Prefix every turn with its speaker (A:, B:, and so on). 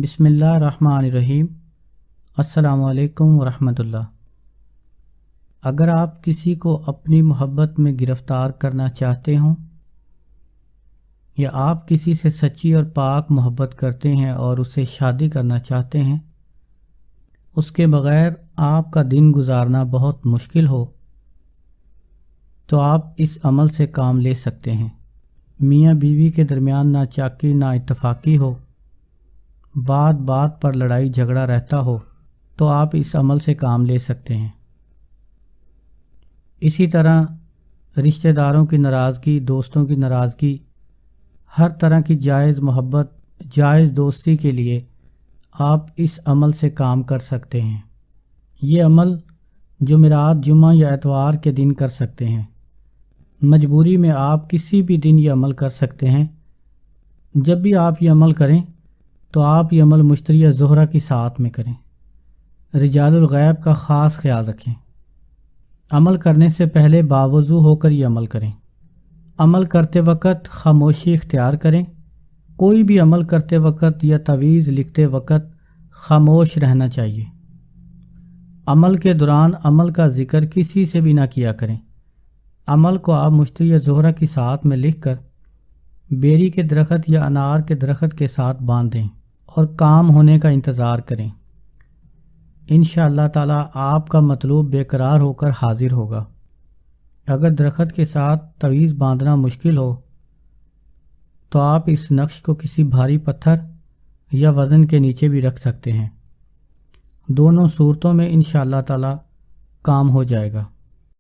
A: بسم اللہ الرحمن الرحیم۔ السلام علیکم ورحمۃ اللہ۔ اگر آپ کسی کو اپنی محبت میں گرفتار کرنا چاہتے ہوں یا آپ کسی سے سچی اور پاک محبت کرتے ہیں اور اسے شادی کرنا چاہتے ہیں، اس کے بغیر آپ کا دن گزارنا بہت مشکل ہو، تو آپ اس عمل سے کام لے سکتے ہیں۔ میاں بیوی کے درمیان نہ چاکی نہ اتفاقی ہو، بات بات پر لڑائی جھگڑا رہتا ہو، تو آپ اس عمل سے کام لے سکتے ہیں۔ اسی طرح رشتہ داروں کی ناراضگی، دوستوں کی ناراضگی، ہر طرح کی جائز محبت، جائز دوستی کے لیے آپ اس عمل سے کام کر سکتے ہیں۔ یہ عمل جمعرات، جمعہ یا اتوار کے دن کر سکتے ہیں۔ مجبوری میں آپ کسی بھی دن یہ عمل کر سکتے ہیں۔ جب بھی آپ یہ عمل کریں تو آپ یہ عمل مشتری ظہرہ کی ساعت میں کریں۔ رجال الغیب کا خاص خیال رکھیں۔ عمل کرنے سے پہلے باوضو ہو کر یہ عمل کریں۔ عمل کرتے وقت خاموشی اختیار کریں۔ کوئی بھی عمل کرتے وقت یا تعویذ لکھتے وقت خاموش رہنا چاہیے۔ عمل کے دوران عمل کا ذکر کسی سے بھی نہ کیا کریں۔ عمل کو آپ مشتری ظہرہ کی ساعت میں لکھ کر بیری کے درخت یا انار کے درخت کے ساتھ باندھ دیں اور کام ہونے کا انتظار کریں۔ انشاءاللہ تعالی آپ کا مطلوب بے قرار ہو کر حاضر ہوگا۔ اگر درخت کے ساتھ تعویذ باندھنا مشکل ہو تو آپ اس نقش کو کسی بھاری پتھر یا وزن کے نیچے بھی رکھ سکتے ہیں۔ دونوں صورتوں میں انشاءاللہ تعالی کام ہو جائے گا۔